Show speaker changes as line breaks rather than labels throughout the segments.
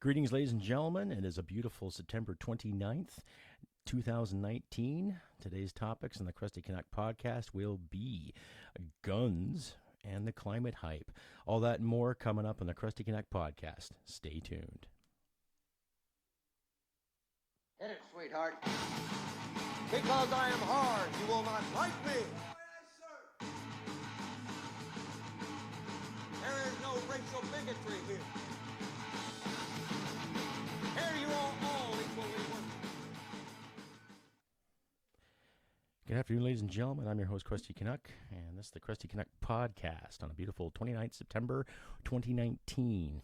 Greetings, ladies and gentlemen. It is a beautiful September 29th, 2019. Today's topics on the Krusty Canuck podcast will be guns and the climate hype. All that and more coming up on the Krusty Canuck podcast. Stay tuned.
Hit it, sweetheart. Because I am hard, you will not like me. There is no racial bigotry here. Here you are all equally worthy.
Good afternoon, ladies and gentlemen. I'm your host, Krusty Canuck, and this is the Krusty Canuck podcast on a beautiful 29th September 2019.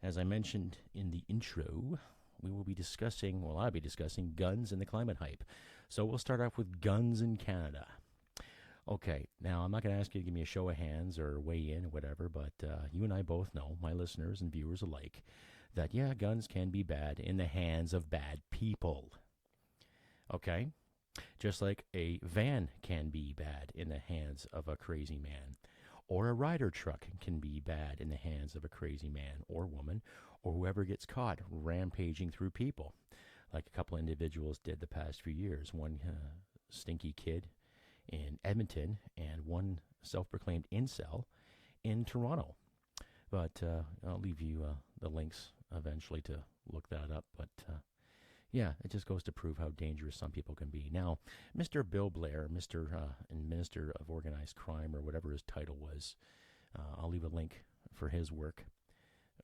As I mentioned in the intro, we will be discussing, well, I'll be discussing guns and the climate hype. So we'll start off with guns in Canada. Okay, now I'm not going to ask you to give me a show of hands or weigh in or whatever, but you and I both know, my listeners and viewers alike, that, yeah, guns can be bad in the hands of bad people. Okay? Just like a van can be bad in the hands of a crazy man, or a Ryder truck can be bad in the hands of a crazy man or woman, or whoever gets caught rampaging through people, like a couple individuals did the past few years. One stinky kid in Edmonton and one self-proclaimed incel in Toronto. But I'll leave you the links eventually to look that up. But yeah, it just goes to prove how dangerous some people can be. Now, Mr. Bill Blair, and Minister of Organized Crime, or whatever his title was, I'll leave a link for his work,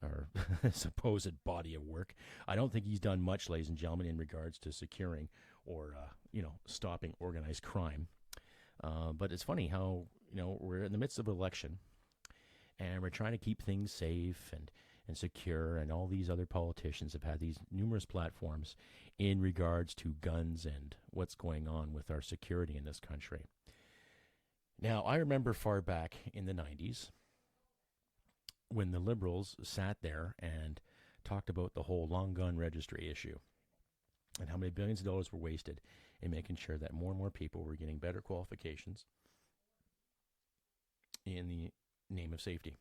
or supposed body of work. I don't think he's done much, ladies and gentlemen, in regards to securing or, stopping organized crime. But it's funny how, we're in the midst of an election, and we're trying to keep things safe and secure, and all these other politicians have had these numerous platforms in regards to guns and what's going on with our security in this country. Now, I remember far back in the 90s when the Liberals sat there and talked about the whole long gun registry issue and how many billions of dollars were wasted in making sure that more and more people were getting better qualifications in the name of safety.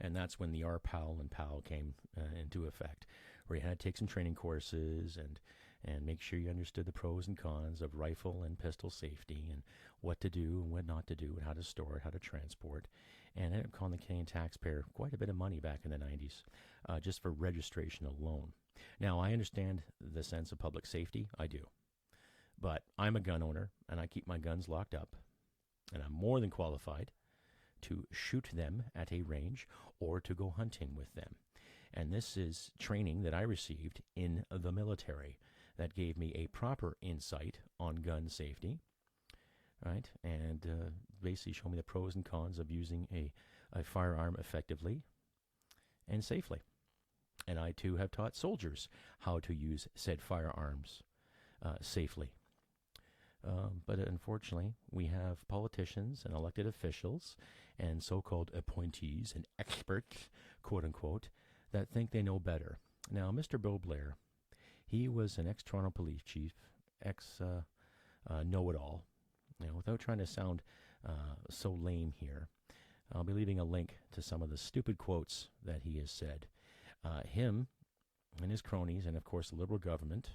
And that's when the RPAL and PAL came into effect, where you had to take some training courses and make sure you understood the pros and cons of rifle and pistol safety and what to do and what not to do and how to store it, how to transport. And it ended up costing the Canadian taxpayer quite a bit of money back in the 90s, just for registration alone. Now, I understand the sense of public safety. I do. But I'm a gun owner, and I keep my guns locked up, and I'm more than qualified to shoot them at a range or to go hunting with them. And this is training that I received in the military that gave me a proper insight on gun safety, right? And basically showed me the pros and cons of using a firearm effectively and safely. And I, too, have taught soldiers how to use said firearms safely. But unfortunately, we have politicians and elected officials and so-called appointees and experts, quote-unquote, that think they know better. Now, Mr. Bill Blair, he was an ex-Toronto police chief, know-it-all. Without trying to sound so lame here, I'll be leaving a link to some of the stupid quotes that he has said. Him and his cronies, and of course the Liberal government,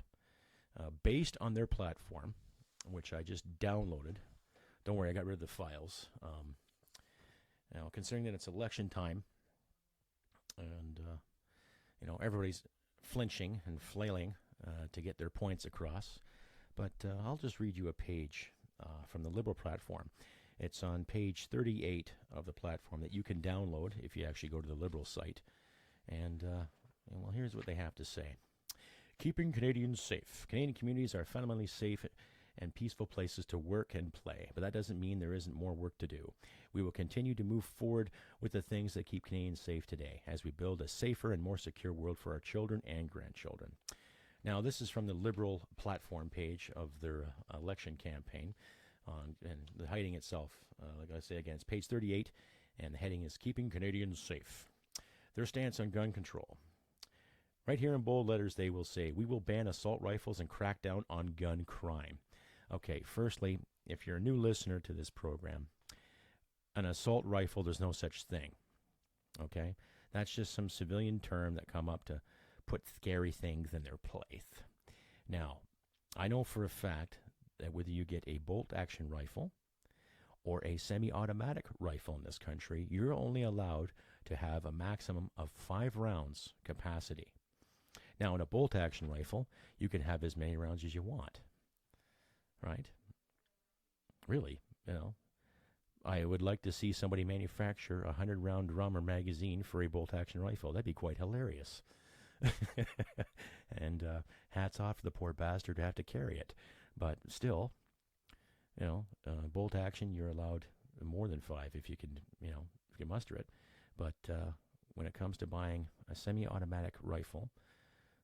based on their platform, which I just downloaded. Don't worry, I got rid of the files. Now, considering that it's election time, and everybody's flinching and flailing to get their points across, but I'll just read you a page from the Liberal platform. It's on page 38 of the platform that you can download if you actually go to the Liberal site. And well, here's what they have to say. Keeping Canadians safe. Canadian communities are fundamentally safe and peaceful places to work and play. But that doesn't mean there isn't more work to do. We will continue to move forward with the things that keep Canadians safe today as we build a safer and more secure world for our children and grandchildren. Now, this is from the Liberal platform page of their election campaign. And the heading itself, like I say again, it's page 38, and the heading is Keeping Canadians Safe. Their stance on gun control. Right here in bold letters, they will say, we will ban assault rifles and crack down on gun crime. Okay, firstly, if you're a new listener to this program, an assault rifle, there's no such thing. Okay? That's just some civilian term that come up to put scary things in their place. Now, I know for a fact that whether you get a bolt-action rifle or a semi-automatic rifle in this country, you're only allowed to have a maximum of 5 rounds capacity. Now, in a bolt-action rifle, you can have as many rounds as you want, right? Really, I would like to see somebody manufacture a 100-round drum or magazine for a bolt-action rifle. That'd be quite hilarious. And hats off to the poor bastard to have to carry it. But still, bolt action, you're allowed more than 5 if you can, if you can muster it. But when it comes to buying a semi-automatic rifle,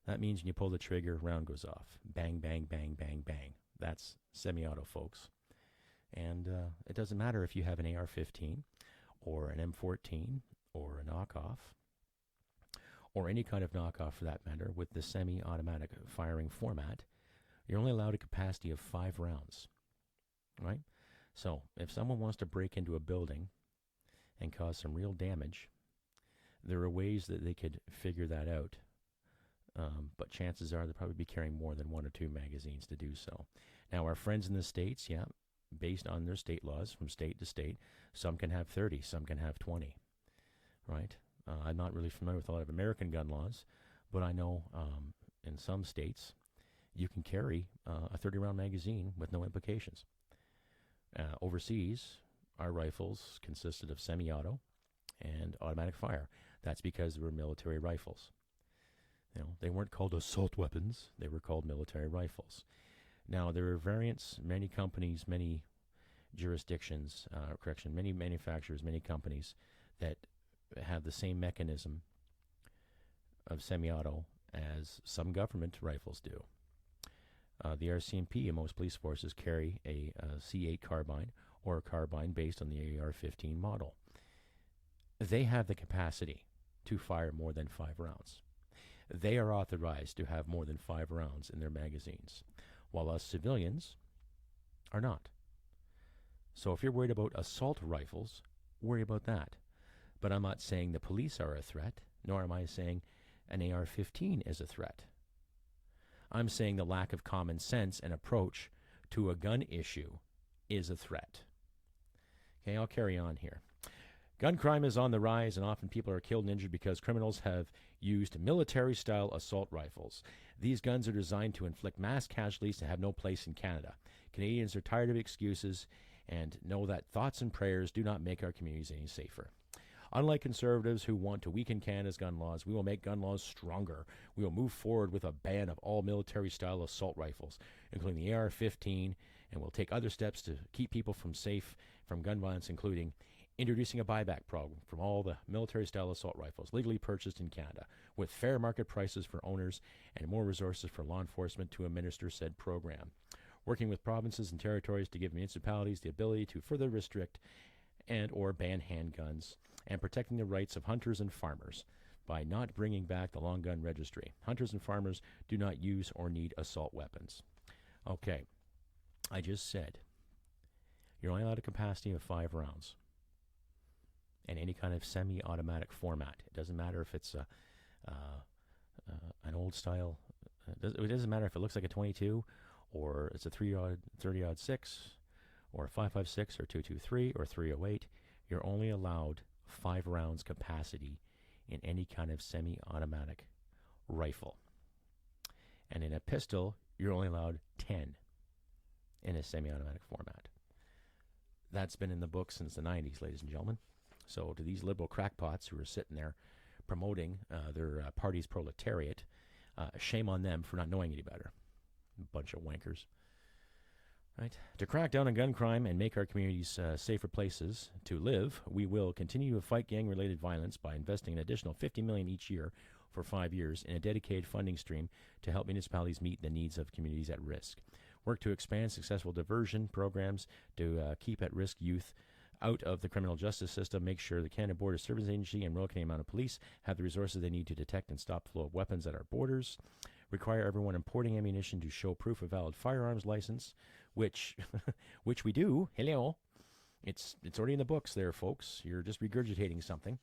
that means when you pull the trigger, round goes off. Bang, bang, bang, bang, bang. That's semi-auto, folks. And it doesn't matter if you have an AR-15 or an M14 or a knockoff or any kind of knockoff for that matter with the semi-automatic firing format. You're only allowed a capacity of 5 rounds, right? So if someone wants to break into a building and cause some real damage, there are ways that they could figure that out. But chances are they'll probably be carrying more than 1 or 2 magazines to do so. Now, our friends in the States, based on their state laws from state to state, some can have 30, some can have 20, right? I'm not really familiar with a lot of American gun laws, but I know in some states you can carry a 30-round magazine with no implications. Overseas, our rifles consisted of semi-auto and automatic fire. That's because they were military rifles. They weren't called assault weapons. They were called military rifles. Now, there are variants, many companies, many jurisdictions, many manufacturers, many companies that have the same mechanism of semi-auto as some government rifles do. The RCMP and most police forces carry a C8 carbine or a carbine based on the AR-15 model. They have the capacity to fire more than 5 rounds. They are authorized to have more than 5 rounds in their magazines, while us civilians are not. So if you're worried about assault rifles, worry about that. But I'm not saying the police are a threat, nor am I saying an AR-15 is a threat. I'm saying the lack of common sense and approach to a gun issue is a threat. Okay, I'll carry on here. Gun crime is on the rise, and often people are killed and injured because criminals have used military-style assault rifles. These guns are designed to inflict mass casualties and have no place in Canada. Canadians are tired of excuses and know that thoughts and prayers do not make our communities any safer. Unlike conservatives who want to weaken Canada's gun laws, we will make gun laws stronger. We will move forward with a ban of all military-style assault rifles, including the AR-15, and we'll take other steps to keep people safe from gun violence, including introducing a buyback program from all the military-style assault rifles legally purchased in Canada, with fair market prices for owners and more resources for law enforcement to administer said program. Working with provinces and territories to give municipalities the ability to further restrict and or ban handguns, and protecting the rights of hunters and farmers by not bringing back the long gun registry. Hunters and farmers do not use or need assault weapons. Okay, I just said you're only allowed a capacity of 5 rounds. And any kind of semi-automatic format. It doesn't matter if it's an old style. It doesn't matter if it looks like a 22, or it's a 30-06, or a 5.56, or 2.23, or 3.08. You're only allowed 5 rounds capacity in any kind of semi-automatic rifle. And in a pistol, you're only allowed 10 in a semi-automatic format. That's been in the book since the 90s, ladies and gentlemen. So to these liberal crackpots who are sitting there promoting their party's proletariat, shame on them for not knowing any better. Bunch of wankers. Right? To crack down on gun crime and make our communities safer places to live, we will continue to fight gang-related violence by investing an additional $50 million each year for 5 years in a dedicated funding stream to help municipalities meet the needs of communities at risk. Work to expand successful diversion programs to keep at-risk youth out of the criminal justice system. Make sure the Canada Border Services Agency and Royal Canadian Mounted Police have the resources they need to detect and stop the flow of weapons at our borders. Require everyone importing ammunition to show proof of valid firearms license, which we do. Hello. It's already in the books there, folks. You're just regurgitating something.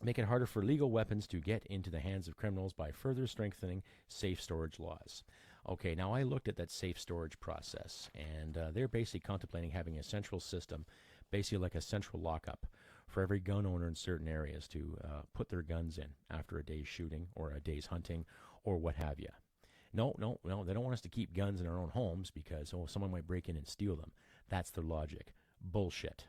make it harder for legal weapons to get into the hands of criminals by further strengthening safe storage laws. Okay, now I looked at that safe storage process, and they're basically contemplating having a central system, basically like a central lockup, for every gun owner in certain areas to put their guns in after a day's shooting or a day's hunting or what have you. No, they don't want us to keep guns in our own homes because, someone might break in and steal them. That's their logic. Bullshit.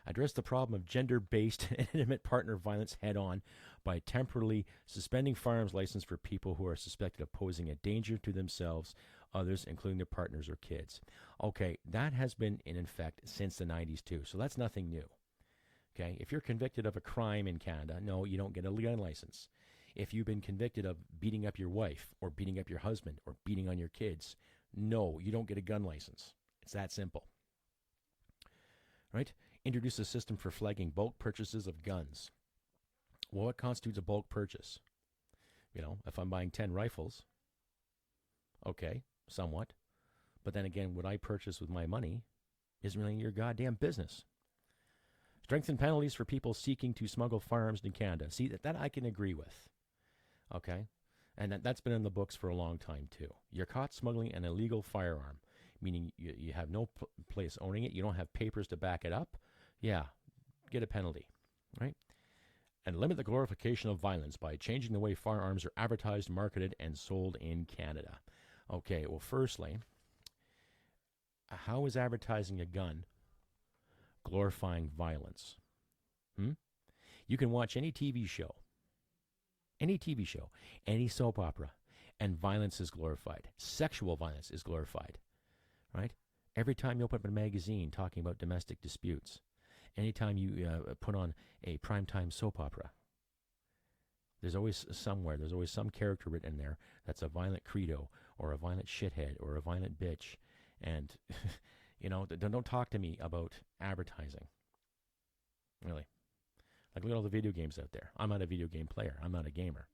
Address the problem of gender-based and intimate partner violence head-on by temporarily suspending firearms license for people who are suspected of posing a danger to themselves, others, including their partners or kids. Okay, that has been in effect since the 90s too, so that's nothing new. Okay, if you're convicted of a crime in Canada, no, you don't get a gun license. If you've been convicted of beating up your wife or beating up your husband or beating on your kids, no, you don't get a gun license. It's that simple. Right? Introduce a system for flagging bulk purchases of guns. Well, what constitutes a bulk purchase? If I'm buying 10 rifles, okay, somewhat. But then again, what I purchase with my money isn't really your goddamn business. Strengthen penalties for people seeking to smuggle firearms in Canada. See, that I can agree with. Okay? And that's been in the books for a long time, too. You're caught smuggling an illegal firearm, meaning you have no place owning it. You don't have papers to back it up. Yeah, get a penalty, right? And limit the glorification of violence by changing the way firearms are advertised, marketed, and sold in Canada. Okay, well, firstly, how is advertising a gun glorifying violence? You can watch any TV show, any soap opera, and violence is glorified. Sexual violence is glorified, right? Every time you open up a magazine talking about domestic disputes, anytime you put on a primetime soap opera, there's always some character written in there that's a violent credo or a violent shithead or a violent bitch. And, don't talk to me about advertising. Really. Like, look at all the video games out there. I'm not a video game player. I'm not a gamer.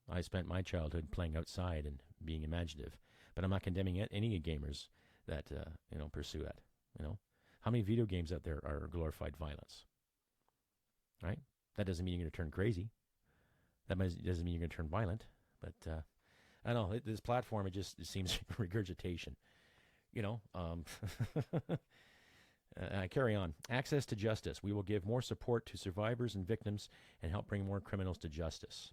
I spent my childhood playing outside and being imaginative. But I'm not condemning any gamers that, pursue that. How many video games out there are glorified violence? Right? That doesn't mean you're going to turn crazy. That doesn't mean you're going to turn violent. But I don't know. This platform, it seems regurgitation. I carry on. Access to justice. We will give more support to survivors and victims and help bring more criminals to justice.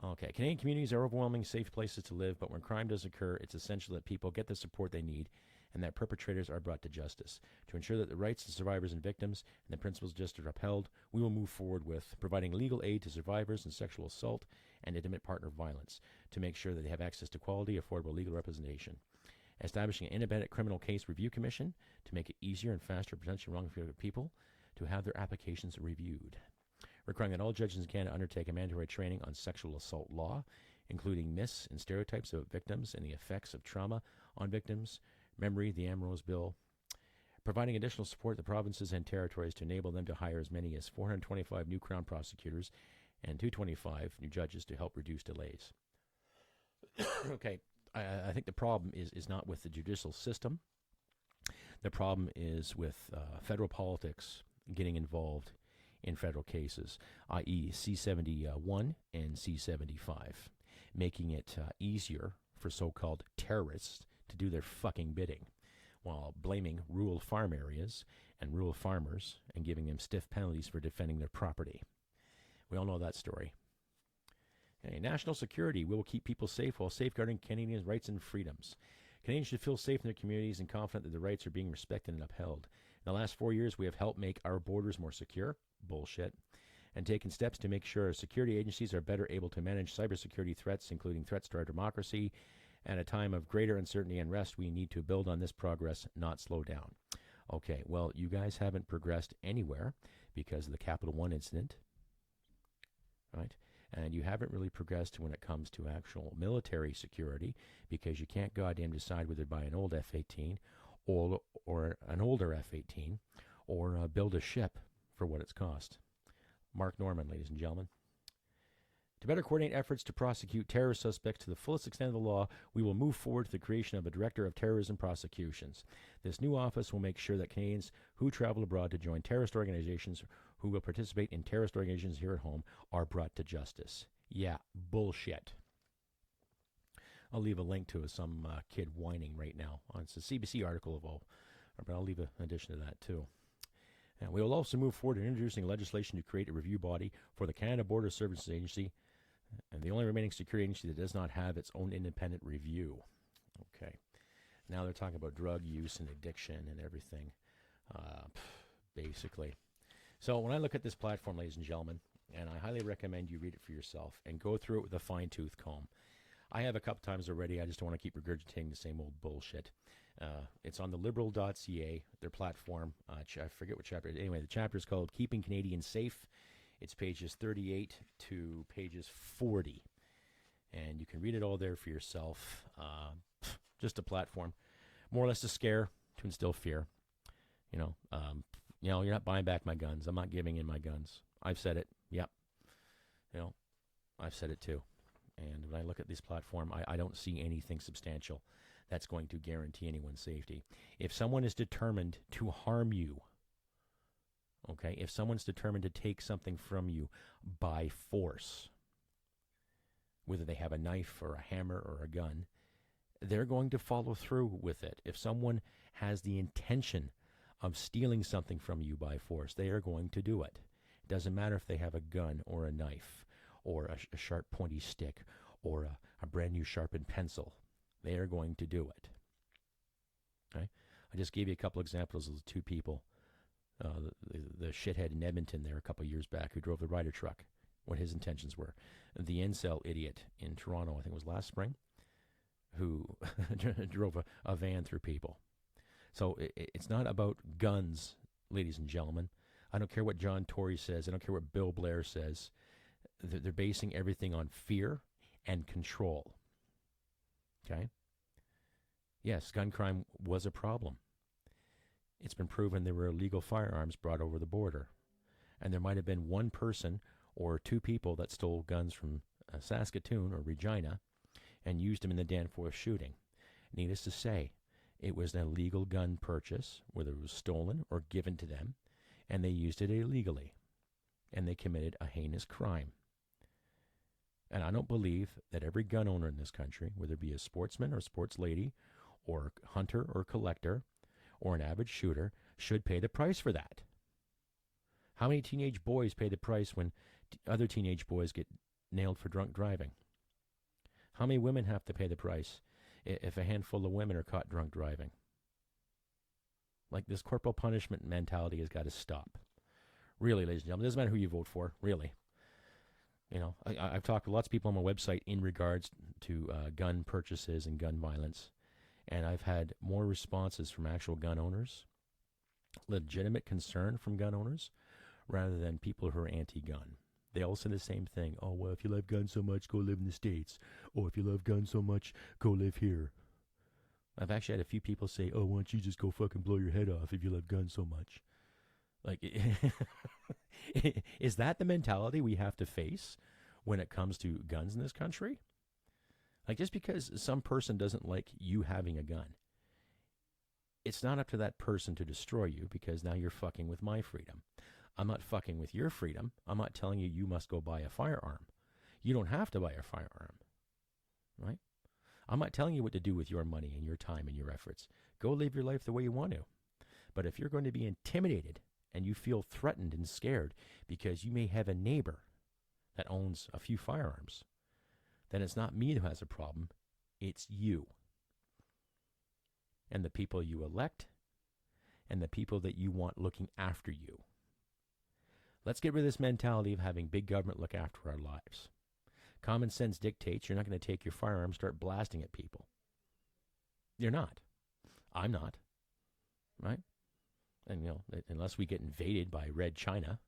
Okay. Canadian communities are overwhelming safe places to live, but when crime does occur, it's essential that people get the support they need and that perpetrators are brought to justice. To ensure that the rights of survivors and victims and the principles of justice are upheld, we will move forward with providing legal aid to survivors in sexual assault and intimate partner violence to make sure that they have access to quality, affordable legal representation. Establishing an independent criminal case review commission to make it easier and faster for potentially wrongfully convicted people to have their applications reviewed. Requiring that all judges in Canada undertake a mandatory training on sexual assault law, including myths and stereotypes about victims and the effects of trauma on victims, memory, the Ambrose Bill. Providing additional support to the provinces and territories to enable them to hire as many as 425 new Crown prosecutors and 225 new judges to help reduce delays. Okay. I think the problem is not with the judicial system. The problem is with federal politics getting involved in federal cases, i.e. C-71 and C-75, making it easier for so-called terrorists to do their fucking bidding, while blaming rural farm areas and rural farmers and giving them stiff penalties for defending their property. We all know that story. Okay, national security. We will keep people safe while safeguarding Canadians' rights and freedoms. Canadians should feel safe in their communities and confident that their rights are being respected and upheld. In the last 4 years, we have helped make our borders more secure. Bullshit. And taken steps to make sure our security agencies are better able to manage cybersecurity threats, including threats to our democracy. At a time of greater uncertainty and unrest, we need to build on this progress, not slow down. Okay, well, you guys haven't progressed anywhere because of the Capital One incident, right? And you haven't really progressed when it comes to actual military security because you can't goddamn decide whether to buy an old F-18 or an older F-18 or build a ship for what it's cost. Mark Norman, ladies and gentlemen. To better coordinate efforts to prosecute terrorist suspects to the fullest extent of the law, we will move forward to the creation of a Director of Terrorism Prosecutions. This new office will make sure that Canadians who travel abroad to join terrorist organizations who will participate in terrorist organizations here at home are brought to justice. Yeah, bullshit. I'll leave a link to some kid whining right now. It's a CBC article of all, but I'll leave an addition to that too. And we will also move forward in introducing legislation to create a review body for the Canada Border Services Agency, and the only remaining security agency that does not have its own independent review. Okay. Now they're talking about drug use and addiction and everything, basically. So when I look at this platform, ladies and gentlemen, and I highly recommend you read it for yourself and go through it with a fine-tooth comb. I have a couple times already. I just don't want to keep regurgitating the same old bullshit. It's on the liberal.ca, their platform. I forget what chapter. Anyway, the chapter is called Keeping Canadians Safe. It's pages 38 to pages 40. And you can read it all there for yourself. Just a platform. More or less a scare to instill fear. You're not buying back my guns. I'm not giving in my guns. I've said it. Yep. I've said it too. And when I look at this platform, I don't see anything substantial that's going to guarantee anyone's safety. If someone is determined to harm you, okay, if someone's determined to take something from you by force, whether they have a knife or a hammer or a gun, they're going to follow through with it. If someone has the intention of stealing something from you by force, they are going to do it. It doesn't matter if they have a gun or a knife or a sharp pointy stick or a brand new sharpened pencil. They are going to do it. Okay? I just gave you a couple examples of the two people, the shithead in Edmonton there a couple years back who drove the Ryder truck, what his intentions were. The incel idiot in Toronto, I think it was last spring, who drove a van through people. So it's not about guns, ladies and gentlemen. I don't care what John Tory says. I don't care what Bill Blair says. They're basing everything on fear and control. Okay? Yes, gun crime was a problem. It's been proven there were illegal firearms brought over the border. And there might have been one person or two people that stole guns from Saskatoon or Regina and used them in the Danforth shooting. Needless to say, it was an illegal gun purchase, whether it was stolen or given to them, and they used it illegally. And they committed a heinous crime. And I don't believe that every gun owner in this country, whether it be a sportsman or sports lady, or hunter or collector, or an avid shooter, should pay the price for that. How many teenage boys pay the price when other teenage boys get nailed for drunk driving? How many women have to pay the price if a handful of women are caught drunk driving? Like, this corporal punishment mentality has got to stop. Really, ladies and gentlemen, it doesn't matter who you vote for, really. I've talked to lots of people on my website in regards to gun purchases and gun violence, and I've had more responses from actual gun owners, legitimate concern from gun owners, rather than people who are anti-gun. They all say the same thing. Oh, well, if you love guns so much, go live in the States. Or if you love guns so much, go live here. I've actually had a few people say, oh, why don't you just go fucking blow your head off if you love guns so much? Like, is that the mentality we have to face when it comes to guns in this country? Like, just because some person doesn't like you having a gun, it's not up to that person to destroy you, because now you're fucking with my freedom. I'm not fucking with your freedom. I'm not telling you you must go buy a firearm. You don't have to buy a firearm, right? I'm not telling you what to do with your money and your time and your efforts. Go live your life the way you want to. But if you're going to be intimidated and you feel threatened and scared because you may have a neighbor that owns a few firearms, then it's not me who has a problem. It's you. And the people you elect and the people that you want looking after you. Let's get rid of this mentality of having big government look after our lives. Common sense dictates you're not going to take your firearm and start blasting at people. You're not. I'm not. Right? And, unless we get invaded by Red China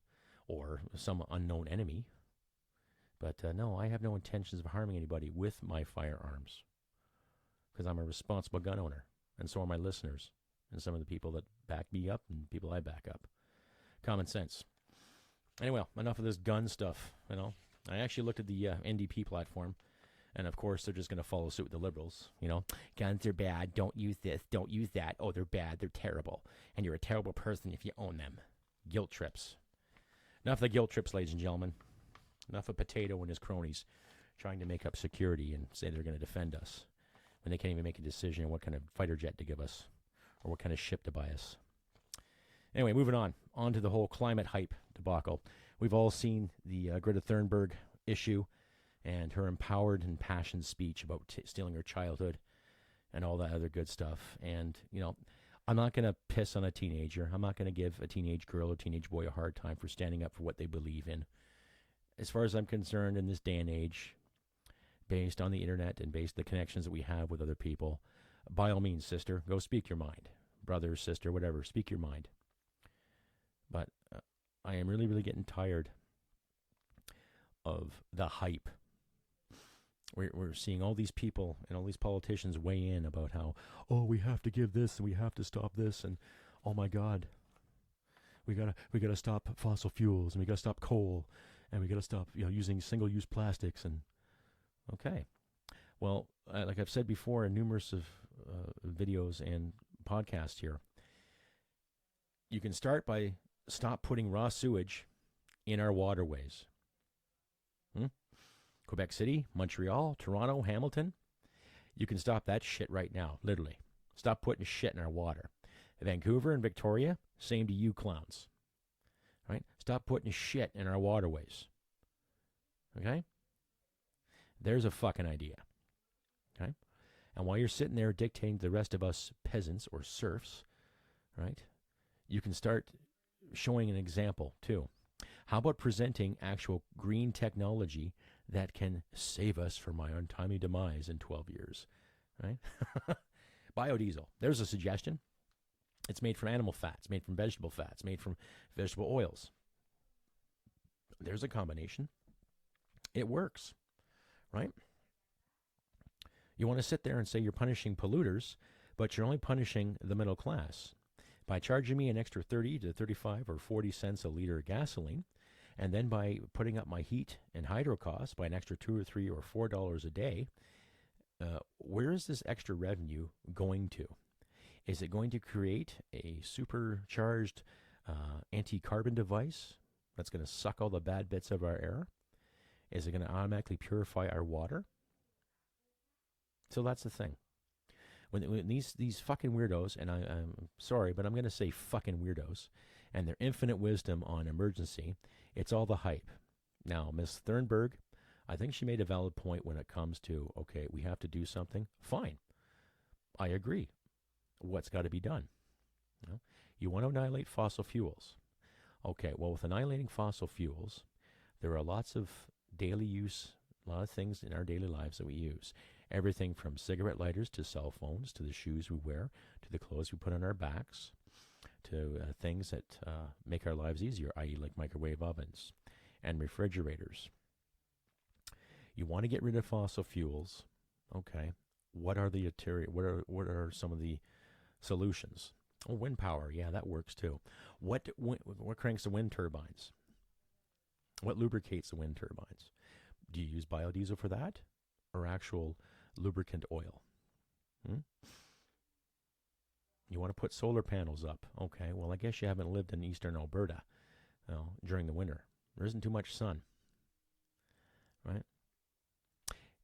or some unknown enemy. But no, I have no intentions of harming anybody with my firearms, because I'm a responsible gun owner, and so are my listeners, and some of the people that back me up and people I back up. Common sense. Anyway, enough of this gun stuff. I actually looked at the NDP platform, and of course they're just going to follow suit with the Liberals. Guns are bad. Don't use this. Don't use that. Oh, they're bad. They're terrible. And you're a terrible person if you own them. Guilt trips. Enough of the guilt trips, ladies and gentlemen. Enough of Potato and his cronies trying to make up security and say they're going to defend us when they can't even make a decision on what kind of fighter jet to give us or what kind of ship to buy us. Anyway, moving on to the whole climate hype debacle. We've all seen the Greta Thunberg issue and her empowered and passionate speech about stealing her childhood and all that other good stuff. And, I'm not going to piss on a teenager. I'm not going to give a teenage girl or teenage boy a hard time for standing up for what they believe in. As far as I'm concerned, in this day and age, based on the internet and based on the connections that we have with other people, by all means, sister, go speak your mind. Brother, sister, whatever, speak your mind. But I am really, really getting tired of the hype. We're seeing all these people and all these politicians weigh in about how, we have to give this and we have to stop this, and oh my God, we gotta stop fossil fuels and we gotta stop coal and we gotta stop using single-use plastics. And okay, well, like I've said before in numerous of videos and podcasts here, you can start by stop putting raw sewage in our waterways. Quebec City, Montreal, Toronto, Hamilton. You can stop that shit right now, literally. Stop putting shit in our water. Vancouver and Victoria, same to you clowns. Right? Stop putting shit in our waterways. Okay? There's a fucking idea. Okay? And while you're sitting there dictating to the rest of us peasants or serfs, right, you can start showing an example too. How about presenting actual green technology that can save us from my untimely demise in 12 years, right? Biodiesel. There's a suggestion. It's made from animal fats, made from vegetable fats, made from vegetable oils. There's a combination. It works, right? You want to sit there and say you're punishing polluters, but you're only punishing the middle class by charging me an extra 30 to 35 or 40 cents a liter of gasoline, and then by putting up my heat and hydro costs by an extra $2 or $3 or $4 a day. Where is this extra revenue going to? Is it going to create a supercharged anti-carbon device that's going to suck all the bad bits of our air? Is it going to automatically purify our water? So that's the thing. When these fucking weirdos, and I'm sorry, but I'm going to say fucking weirdos, and their infinite wisdom on emergency, it's all the hype. Now, Ms. Thunberg, I think she made a valid point when it comes to, okay, we have to do something. Fine. I agree. What's got to be done? You want to annihilate fossil fuels. Okay, well, with annihilating fossil fuels, there are lots of daily use, a lot of things in our daily lives that we use. Everything from cigarette lighters to cell phones to the shoes we wear to the clothes we put on our backs to things that make our lives easier, i.e. like microwave ovens and refrigerators. You want to get rid of fossil fuels. Okay, what are what are some of the solutions? Oh, wind power, yeah, that works too. What cranks the wind turbines? What lubricates the wind turbines? Do you use biodiesel for that, or actual lubricant oil? You want to put solar panels up. Okay, well, I guess you haven't lived in eastern Alberta during the winter. There isn't too much sun, right?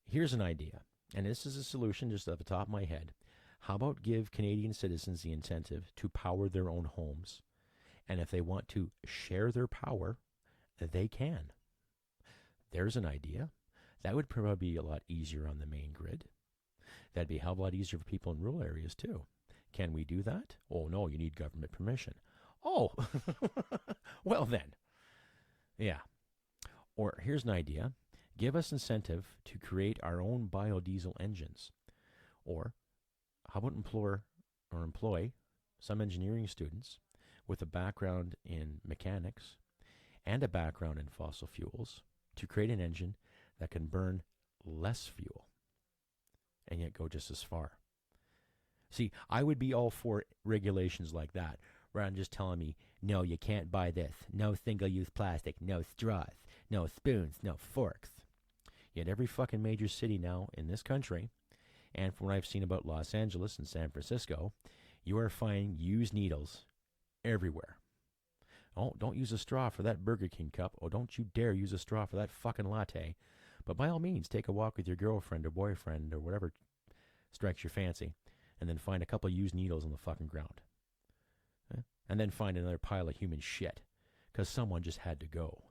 Here's an idea, and this is a solution just off the top of my head. How about give Canadian citizens the incentive to power their own homes? And if they want to share their power, they can. There's an idea. That would probably be a lot easier on the main grid. That'd be a hell of a lot easier for people in rural areas too. Can we do that? Oh, no, you need government permission. Oh, well then. Yeah. Or here's an idea. Give us incentive to create our own biodiesel engines. Or how about employ some engineering students with a background in mechanics and a background in fossil fuels to create an engine that can burn less fuel and yet go just as far. See, I would be all for regulations like that, rather than just telling me, no, you can't buy this, no single-use plastic, no straws, no spoons, no forks. Yet every fucking major city now in this country, and from what I've seen about Los Angeles and San Francisco, you are finding used needles everywhere. Oh, don't use a straw for that Burger King cup. Oh, don't you dare use a straw for that fucking latte. But by all means, take a walk with your girlfriend or boyfriend or whatever strikes your fancy, and then find a couple used needles on the fucking ground. And then find another pile of human shit, because someone just had to go.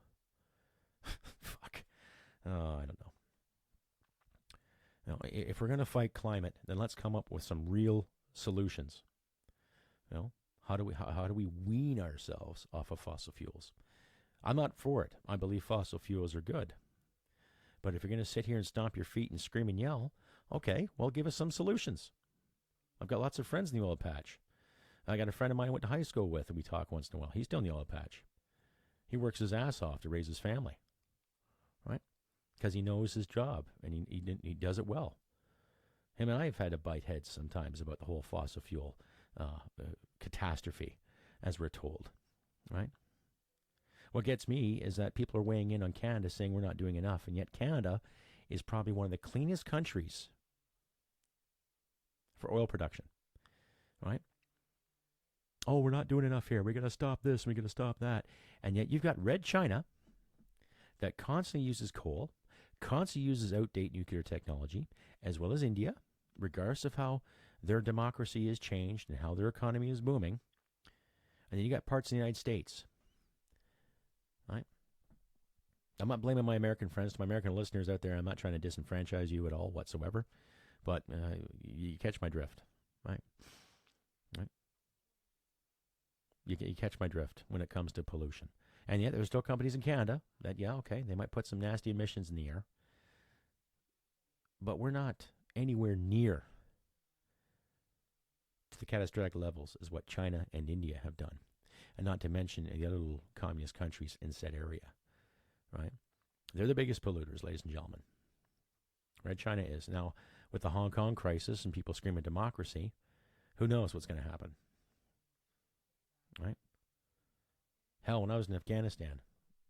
Fuck. Oh, I don't know. Now, if we're going to fight climate, then let's come up with some real solutions. How do we wean ourselves off of fossil fuels? I'm not for it. I believe fossil fuels are good. But if you're going to sit here and stomp your feet and scream and yell, okay, well, give us some solutions. I've got lots of friends in the oil patch. I got a friend of mine I went to high school with, and we talk once in a while. He's still in the oil patch. He works his ass off to raise his family, right? Because he knows his job, and he does it well. Him and I have had to bite heads sometimes about the whole fossil fuel catastrophe, as we're told, right? What gets me is that people are weighing in on Canada saying we're not doing enough, and yet Canada is probably one of the cleanest countries for oil production, right? Oh, we're not doing enough here. We're going to stop this. We're going to stop that. And yet you've got Red China that constantly uses coal, constantly uses outdated nuclear technology, as well as India, regardless of how their democracy has changed and how their economy is booming. And then you got parts of the United States, right? I'm not blaming my American friends, to my American listeners out there. I'm not trying to disenfranchise you at all whatsoever, but you catch my drift, right? Right? You catch my drift when it comes to pollution. And yet there's still companies in Canada that, yeah, okay, they might put some nasty emissions in the air, but we're not anywhere near to the catastrophic levels as what China and India have done, and not to mention the other little communist countries in said area, right? They're the biggest polluters, ladies and gentlemen. Right? China is. Now, with the Hong Kong crisis and people screaming democracy, who knows what's going to happen, right? Hell, when I was in Afghanistan,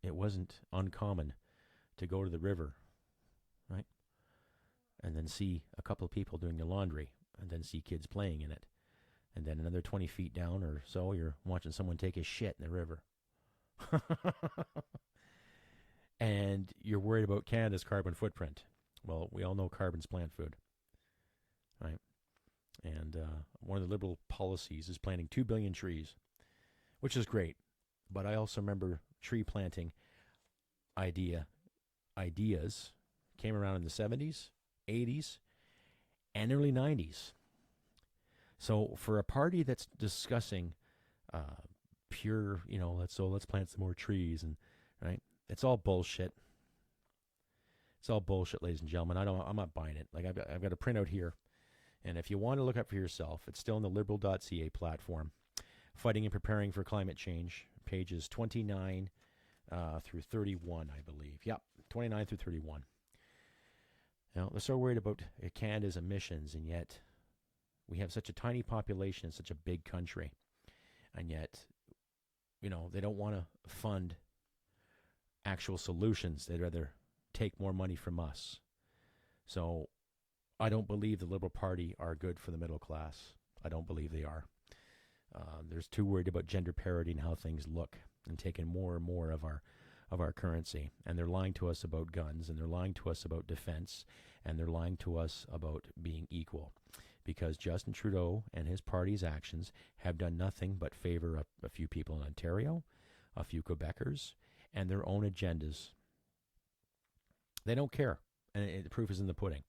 it wasn't uncommon to go to the river, right? And then see a couple of people doing the laundry, and then see kids playing in it. And then another 20 feet down or so, you're watching someone take a shit in the river. And you're worried about Canada's carbon footprint. Well, we all know carbon's plant food, right? And one of the Liberal policies is planting 2 billion trees, which is great. But I also remember tree planting ideas came around in the 70s, 80s, and early 90s. So for a party that's discussing pure, let's plant some more trees, and right, it's all bullshit. It's all bullshit, ladies and gentlemen. I'm not buying it. Like I've got a printout here, and if you want to look up for yourself, it's still in the liberal.ca platform. Fighting and Preparing for Climate Change, pages 29 through 31, I believe. Yep, 29 through 31. They're so worried about Canada's emissions, and yet we have such a tiny population in such a big country, and yet, they don't want to fund actual solutions. They'd rather take more money from us. So I don't believe the Liberal Party are good for the middle class. I don't believe they are. They're too worried about gender parity and how things look, and taking more and more of our currency. And they're lying to us about guns, and they're lying to us about defense, and they're lying to us about being equal. Because Justin Trudeau and his party's actions have done nothing but favor a few people in Ontario, a few Quebecers, and their own agendas. They don't care, and the proof is in the pudding.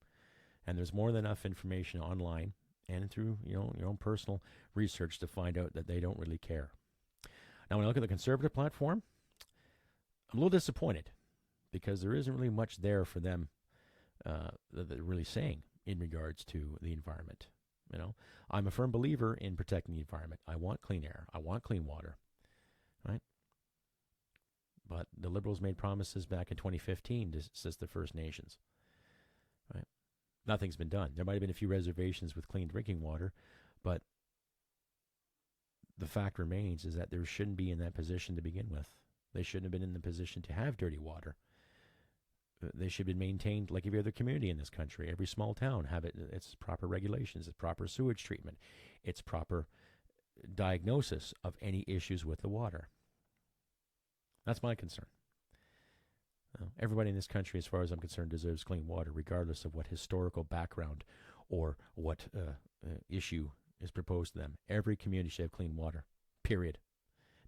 And there's more than enough information online and through your own personal research to find out that they don't really care. Now, when I look at the Conservative platform, I'm a little disappointed because there isn't really much there for them that they're really saying in regards to the environment. I'm a firm believer in protecting the environment. I want clean air. I want clean water, right? But the Liberals made promises back in 2015 to assist the First Nations, right? Nothing's been done. There might have been a few reservations with clean drinking water, but the fact remains is that they shouldn't be in that position to begin with. They shouldn't have been in the position to have dirty water. They should be maintained like every other community in this country. Every small town have its proper regulations, its proper sewage treatment, its proper diagnosis of any issues with the water. That's my concern. Everybody in this country, as far as I'm concerned, deserves clean water, regardless of what historical background or what issue is proposed to them. Every community should have clean water, period.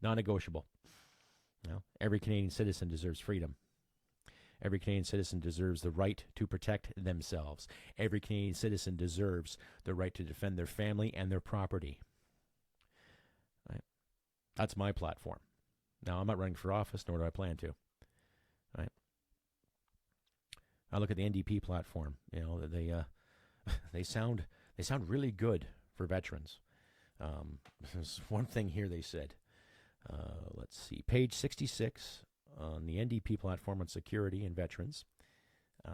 Non-negotiable. Every Canadian citizen deserves freedom. Every Canadian citizen deserves the right to protect themselves. Every Canadian citizen deserves the right to defend their family and their property. Right? That's my platform. Now, I'm not running for office, nor do I plan to. Right? I look at the NDP platform. They sound really good for veterans. There's one thing here they said. Let's see, page 66 on the NDP platform on security and veterans.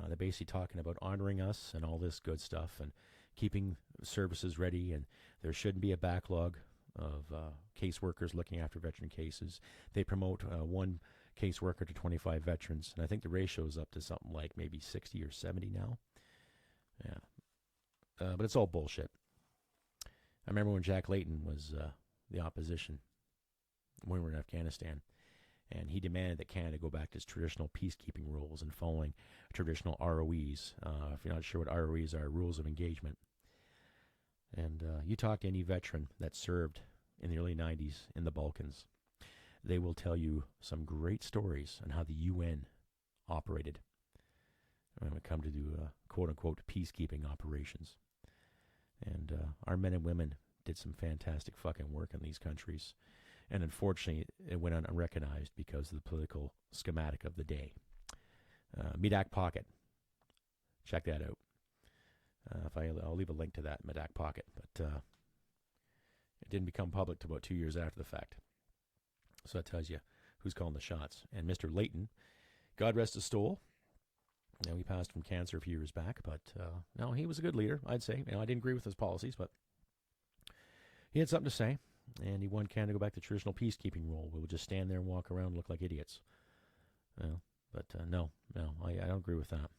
They're basically talking about honoring us and all this good stuff and keeping services ready, and there shouldn't be a backlog of caseworkers looking after veteran cases. They promote one caseworker to 25 veterans, and I think the ratio is up to something like maybe 60 or 70 now. Yeah. But it's all bullshit. I remember when Jack Layton was the opposition when we were in Afghanistan, and he demanded that Canada go back to its traditional peacekeeping rules and following traditional ROEs. If you're not sure what ROEs are, rules of engagement. And you talk to any veteran that served in the early 90s in the Balkans, they will tell you some great stories on how the UN operated when it comes to do quote-unquote peacekeeping operations. And our men and women did some fantastic fucking work in these countries. And unfortunately, it went unrecognized because of the political schematic of the day. Medak Pocket. Check that out. I'll leave a link to that, Medak Pocket. But it didn't become public till about 2 years after the fact. So that tells you who's calling the shots. And Mr. Layton, God rest his soul. He passed from cancer a few years back, but no, he was a good leader, I'd say. I didn't agree with his policies, but he had something to say. And he wanted Canada to go back to traditional peacekeeping rule. We would just stand there and walk around and look like idiots. But no, I don't agree with that.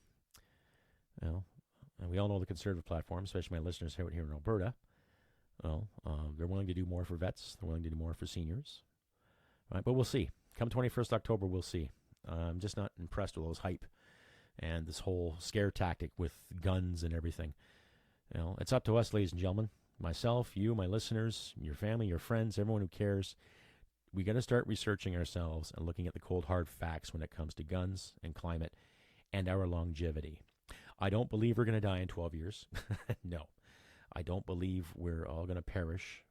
And we all know the Conservative platform, especially my listeners here in Alberta. They're willing to do more for vets. They're willing to do more for seniors. Right, but we'll see. Come 21st October, we'll see. I'm just not impressed with those hype and this whole scare tactic with guns and everything. It's up to us, ladies and gentlemen. Myself, you, my listeners, your family, your friends, everyone who cares. We got to start researching ourselves and looking at the cold, hard facts when it comes to guns and climate and our longevity. I don't believe we're going to die in 12 years. No. I don't believe we're all going to perish.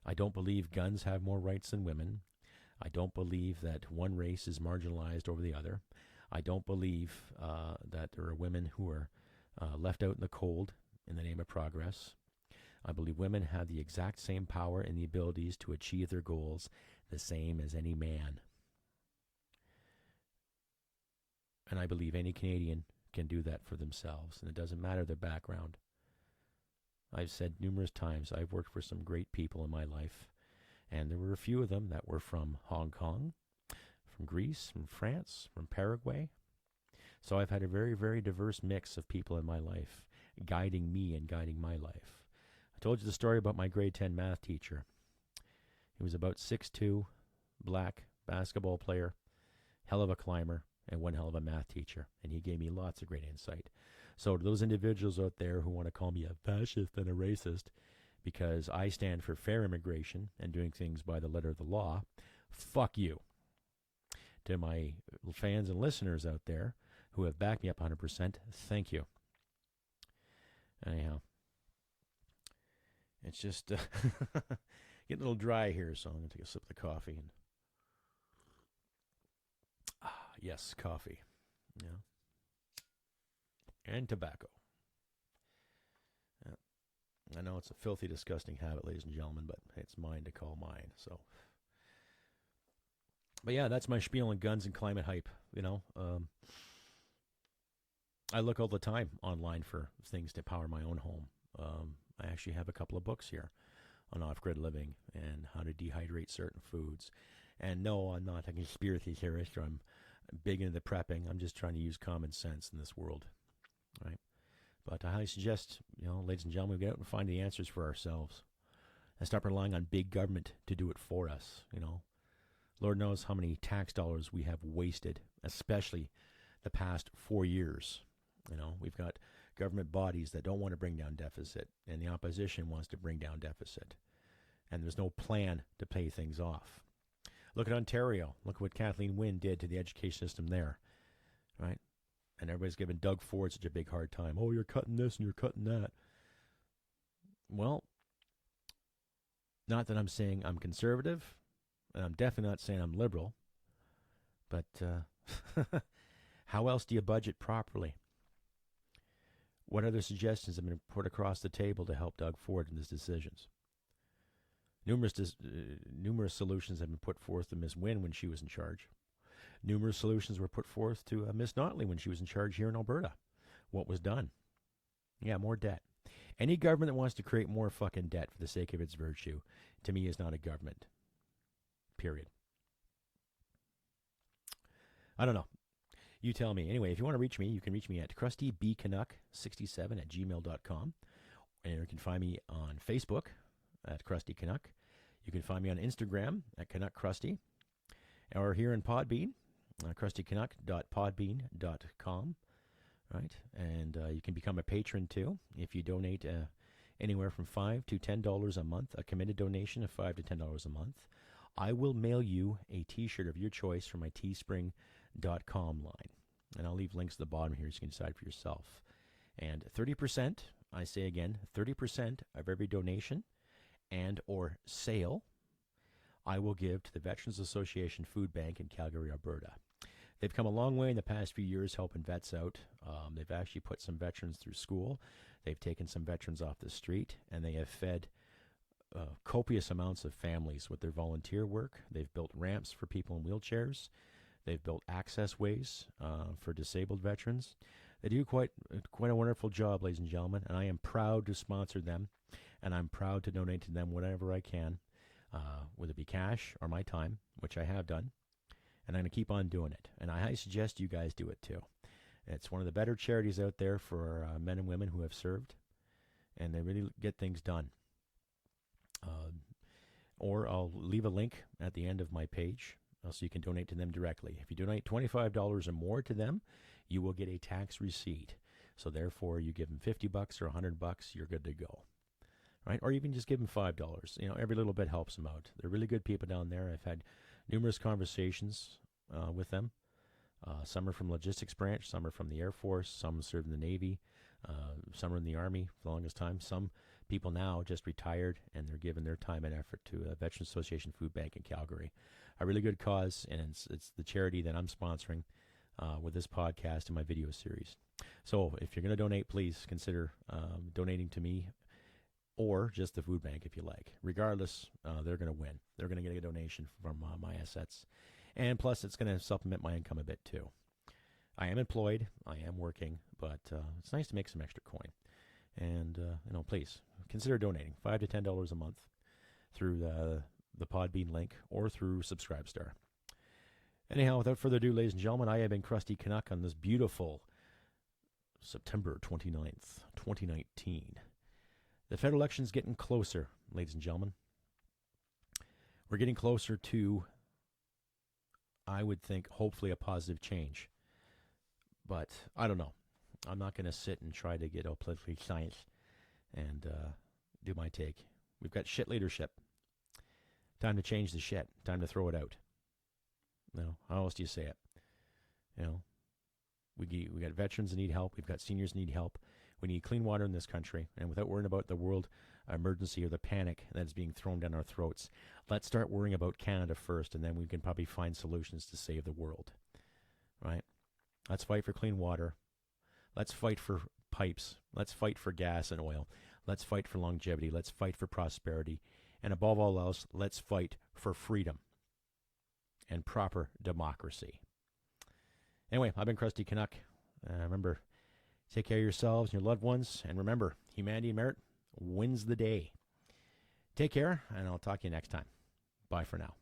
I don't believe guns have more rights than women. I don't believe that one race is marginalized over the other. I don't believe that there are women who are left out in the cold in the name of progress. I believe women have the exact same power and the abilities to achieve their goals, the same as any man. And I believe any Canadian can do that for themselves, and it doesn't matter their background. I've said numerous times, I've worked for some great people in my life, and there were a few of them that were from Hong Kong, from Greece, from France, from Paraguay. So I've had a very, very diverse mix of people in my life, guiding me and guiding my life. I told you the story about my grade 10 math teacher. He was about 6'2", black, basketball player, hell of a climber, and one hell of a math teacher. And he gave me lots of great insight. So to those individuals out there who want to call me a fascist and a racist because I stand for fair immigration and doing things by the letter of the law, fuck you. To my fans and listeners out there who have backed me up 100%, thank you. Anyhow, it's just getting a little dry here, so I'm going to take a sip of the coffee. Yes, coffee. Yeah. And tobacco. Yeah. I know it's a filthy, disgusting habit, ladies and gentlemen, but it's mine to call mine. So, but yeah, that's my spiel on guns and climate hype. I look all the time online for things to power my own home. I actually have a couple of books here on off-grid living and how to dehydrate certain foods. And no, I'm not a conspiracy theorist or I'm big into the prepping. I'm just trying to use common sense in this world, right? But I highly suggest, ladies and gentlemen, we get out and find the answers for ourselves and stop relying on big government to do it for us, Lord knows how many tax dollars we have wasted, especially the past 4 years. We've got government bodies that don't want to bring down deficit, and the opposition wants to bring down deficit. And there's no plan to pay things off. Look at Ontario. Look at what Kathleen Wynne did to the education system there, right? And everybody's giving Doug Ford such a big hard time. Oh, you're cutting this and you're cutting that. Well, not that I'm saying I'm conservative, and I'm definitely not saying I'm liberal, but how else do you budget properly? What other suggestions have been put across the table to help Doug Ford in his decisions? Numerous solutions have been put forth to Ms. Wynne when she was in charge. Numerous solutions were put forth to Ms. Notley when she was in charge here in Alberta. What was done? Yeah, more debt. Any government that wants to create more fucking debt for the sake of its virtue, to me, is not a government. Period. I don't know. You tell me. Anyway, if you want to reach me, you can reach me at crustybcanuck67@gmail.com. And you can find me on Facebook at Krusty Canuck. You can find me on Instagram at Canuck Krusty. Or here in Podbean, krustycanuck.podbean.com. Right? And you can become a patron too if you donate anywhere from $5 to $10 a month, a committed donation of $5 to $10 a month. I will mail you a t-shirt of your choice from my teespring.com line. And I'll leave links at the bottom here so you can decide for yourself. And 30%, I say again, 30% of every donation and or sale I will give to the Veterans Association Food Bank in Calgary, Alberta. They've come a long way in the past few years helping vets out. They've actually put some veterans through school. They've taken some veterans off the street, and they have fed copious amounts of families with their volunteer work. They've built ramps for people in wheelchairs. They've built access ways for disabled veterans. They do quite a wonderful job, ladies and gentlemen, and I am proud to sponsor them, and I'm proud to donate to them whatever I can, whether it be cash or my time, which I have done. And I'm going to keep on doing it. And I suggest you guys do it too. It's one of the better charities out there for men and women who have served. And they really get things done. Or I'll leave a link at the end of my page so you can donate to them directly. If you donate $25 or more to them, you will get a tax receipt. So therefore, you give them $50 or $100, you're good to go. Right? Or you can just give them $5. Every little bit helps them out. They're really good people down there. I've had numerous conversations with them. Some are from logistics branch, some are from the Air Force, some served in the Navy, some are in the Army for the longest time. Some people now just retired, and they're giving their time and effort to a Veterans Association Food Bank in Calgary. A really good cause, and it's the charity that I'm sponsoring with this podcast and my video series. So if you're going to donate, please consider donating to me or just the food bank if you like. Regardless, they're going to win. They're going to get a donation from my assets. And plus, it's going to supplement my income a bit too. I am employed. I am working. But it's nice to make some extra coin. And, please, consider donating $5 to $10 a month through the Podbean link or through Subscribestar. Anyhow, without further ado, ladies and gentlemen, I have been Krusty Canuck on this beautiful September 29th, 2019. The federal election's getting closer, ladies and gentlemen. We're getting closer to, I would think, hopefully a positive change. But I don't know. I'm not going to sit and try to get all politically science and do my take. We've got shit leadership. Time to change the shit. Time to throw it out. How else do you say it? We got veterans that need help. We've got seniors that need help. We need clean water in this country, and without worrying about the world emergency or the panic that is being thrown down our throats, let's start worrying about Canada first, and then we can probably find solutions to save the world. Right? Let's fight for clean water. Let's fight for pipes. Let's fight for gas and oil. Let's fight for longevity. Let's fight for prosperity. And above all else, let's fight for freedom and proper democracy. Anyway, I've been Krusty Canuck. Remember, take care of yourselves and your loved ones. And remember, humanity and merit wins the day. Take care, and I'll talk to you next time. Bye for now.